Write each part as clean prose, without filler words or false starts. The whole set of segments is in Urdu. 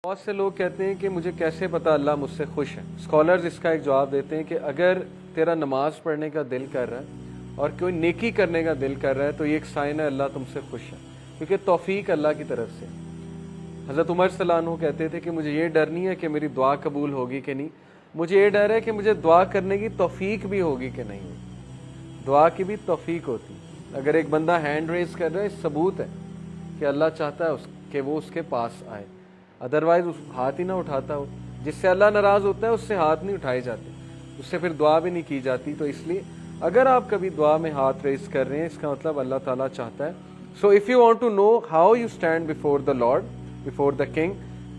بہت سے لوگ کہتے ہیں کہ مجھے کیسے پتا اللہ مجھ سے خوش ہے. اسکالرز اس کا ایک جواب دیتے ہیں کہ اگر تیرا نماز پڑھنے کا دل کر رہا ہے اور کوئی نیکی کرنے کا دل کر رہا ہے تو یہ ایک سائن ہے اللہ تم سے خوش ہے, کیونکہ توفیق اللہ کی طرف سے. حضرت عمر صلی اللہ عنہ کہتے تھے کہ مجھے یہ ڈر نہیں ہے کہ میری دعا قبول ہوگی کہ نہیں, مجھے یہ ڈر ہے کہ مجھے دعا کرنے کی توفیق بھی ہوگی کہ نہیں ہوگی. دعا کی بھی توفیق ہوتی. اگر ایک بندہ ہینڈ ریز کر رہا ہے ثبوت ہے کہ اللہ چاہتا ہے کہ وہ اس کے پاس آئے, ادروائز اس ہاتھ ہی نہ اٹھاتا ہو. جس سے اللہ ناراض ہوتا ہے اس سے ہاتھ نہیں اٹھائے جاتے, اس سے پھر دعا بھی نہیں کی جاتی. تو اس لیے اگر آپ کبھی دعا میں ہاتھ ریز کر رہے ہیں اس کا مطلب اللہ تعالیٰ چاہتا ہے. So if you want to know how you stand before the lord, before the king,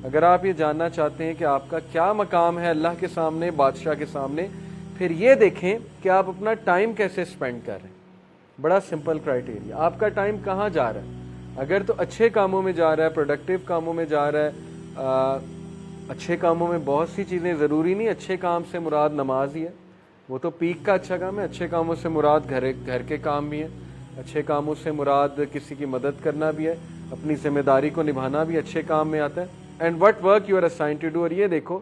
اگر آپ یہ جاننا چاہتے ہیں کہ آپ کا کیا مقام ہے اللہ کے سامنے, بادشاہ کے سامنے, پھر یہ دیکھیں کہ آپ اپنا ٹائم کیسے اسپینڈ کر رہے ہیں. بڑا سمپل کرائٹیریا, آپ کا ٹائم کہاں جا رہا ہے. اگر تو اچھے کاموں میں جا رہا ہے, پروڈکٹیو کاموں میں جا رہا ہے, اچھے کاموں میں بہت سی چیزیں, ضروری نہیں اچھے کام سے مراد نماز ہی ہے, وہ تو پیک کا اچھا کام ہے. اچھے کاموں سے مراد گھر کے کام بھی ہیں, اچھے کاموں سے مراد کسی کی مدد کرنا بھی ہے, اپنی ذمہ داری کو نبھانا بھی اچھے کام میں آتا ہے. And what work you are assigned to do, اور یہ دیکھو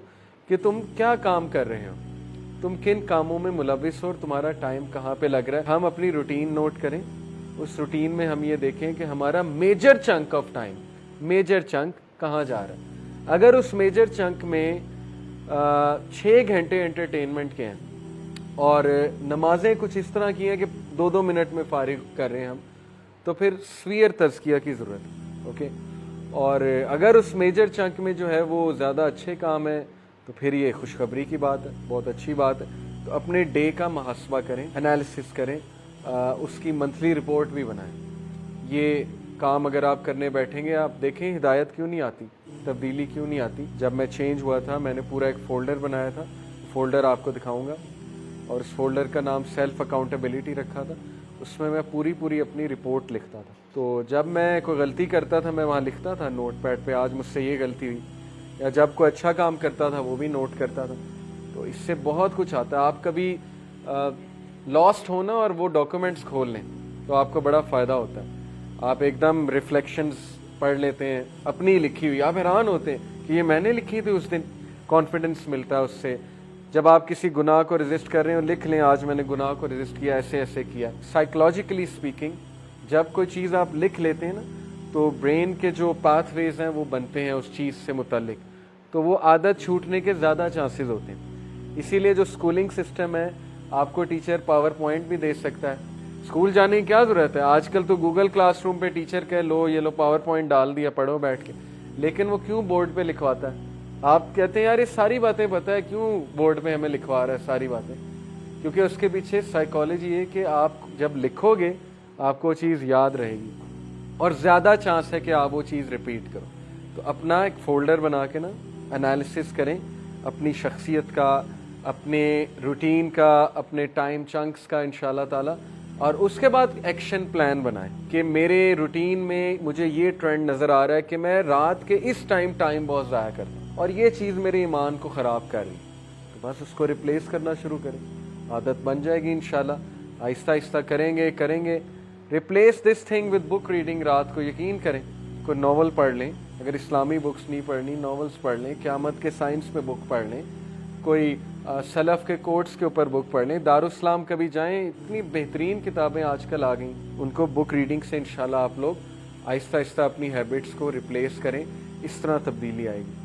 کہ تم کیا کام کر رہے ہو, تم کن کاموں میں ملوث ہو اور تمہارا ٹائم کہاں پہ لگ رہا ہے. ہم اپنی روٹین نوٹ کریں, اس روٹین میں ہم یہ دیکھیں کہ ہمارا major chunk of time, major chunk کہاں جا رہا ہے. اگر اس میجر چنک میں 6 گھنٹے انٹرٹینمنٹ کے ہیں اور نمازیں کچھ اس طرح کی ہیں کہ 2-2 منٹ میں فارغ کر رہے ہیں ہم, تو پھر سویر تزکیہ کی ضرورت ہے. اوکے, اور اگر اس میجر چنک میں جو ہے وہ زیادہ اچھے کام ہیں تو پھر یہ خوشخبری کی بات ہے, بہت اچھی بات ہے. تو اپنے ڈے کا محاسبہ کریں, انالیسس کریں, اس کی منتھلی رپورٹ بھی بنائیں. یہ کام اگر آپ کرنے بیٹھیں گے, آپ دیکھیں ہدایت کیوں نہیں آتی, تبدیلی کیوں نہیں آتی. جب میں چینج ہوا تھا میں نے پورا ایک فولڈر بنایا تھا, فولڈر آپ کو دکھاؤں گا, اور اس فولڈر کا نام سیلف اکاؤنٹیبلٹی رکھا تھا. اس میں پوری اپنی رپورٹ لکھتا تھا. تو جب میں کوئی غلطی کرتا تھا میں وہاں لکھتا تھا نوٹ پیڈ پہ, آج مجھ سے یہ غلطی ہوئی, یا جب کوئی اچھا کام کرتا تھا وہ بھی نوٹ کرتا تھا. تو اس سے بہت کچھ آتا ہے. آپ کبھی لاسٹ ہونا اور وہ ڈاکومنٹس کھول لیں تو آپ کو بڑا فائدہ ہوتا ہے. آپ ایک دم ریفلیکشنز پڑھ لیتے ہیں اپنی لکھی ہوئی, آپ حیران ہوتے ہیں کہ یہ میں نے لکھی تھی اس دن. کانفیڈنس ملتا ہے اس سے. جب آپ کسی گناہ کو ریزسٹ کر رہے ہیں, لکھ لیں آج میں نے گناہ کو ریزسٹ کیا, ایسے ایسے کیا. سائیکولوجیکلی اسپیکنگ جب کوئی چیز آپ لکھ لیتے ہیں نا تو برین کے جو پاتھ ویز ہیں وہ بنتے ہیں اس چیز سے متعلق, تو وہ عادت چھوٹنے کے زیادہ چانسز ہوتے ہیں. اسی لیے جو اسکولنگ سسٹم ہے, آپ کو ٹیچر پاور پوائنٹ بھی دے سکتا ہے. اسکول جانے کی کیا ضرورت ہے, آج کل تو گوگل کلاس روم پہ ٹیچر کہ لو یہ لو پاور پوائنٹ ڈال دیا, پڑھو بیٹھ کے. لیکن وہ کیوں بورڈ پہ لکھواتا ہے؟ آپ کہتے ہیں یار یہ ساری باتیں پتہ ہے, کیوں بورڈ پہ ہمیں لکھوا رہا ہے ساری باتیں؟ کیونکہ اس کے پیچھے سائیکالوجی ہے کہ آپ جب لکھو گے آپ کو وہ چیز یاد رہے گی اور زیادہ چانس ہے کہ آپ وہ چیز ریپیٹ کرو. تو اپنا ایک فولڈر بنا کے نا انالیسس کریں اپنی شخصیت کا, اپنے روٹین کا, اپنے ٹائم چنکس کا انشاءاللہ تعالی, اور اس کے بعد ایکشن پلان بنائیں کہ میرے روٹین میں مجھے یہ ٹرینڈ نظر آ رہا ہے کہ میں رات کے اس ٹائم بہت ضائع کرتا ہوں اور یہ چیز میرے ایمان کو خراب کر رہی ہے. تو بس اس کو ریپلیس کرنا شروع کریں, عادت بن جائے گی انشاءاللہ. آہستہ آہستہ کریں گے. Replace this thing with book reading. رات کو یقین کریں کوئی ناول پڑھ لیں, اگر اسلامی بکس نہیں پڑھنی ناولس پڑھ لیں, قیامت کے سائنس پہ بک پڑھ لیں, کوئی سلف کے کوٹس کے اوپر بک پڑھ لیں. دارالاسلام کبھی جائیں, اتنی بہترین کتابیں آج کل آ گئیں, ان کو بک ریڈنگ سے انشاءاللہ آپ لوگ آہستہ آہستہ اپنی ہیبٹس کو ریپلیس کریں. اس طرح تبدیلی آئے گی.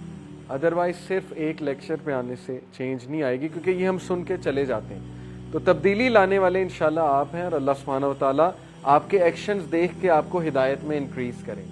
ادروائز صرف ایک لیکچر پہ آنے سے چینج نہیں آئے گی, کیونکہ یہ ہم سن کے چلے جاتے ہیں. تو تبدیلی لانے والے انشاءاللہ آپ ہیں, اور اللہ سبحانہ و تعالیٰ آپ کے ایکشنز دیکھ کے آپ کو ہدایت میں انکریز کریں.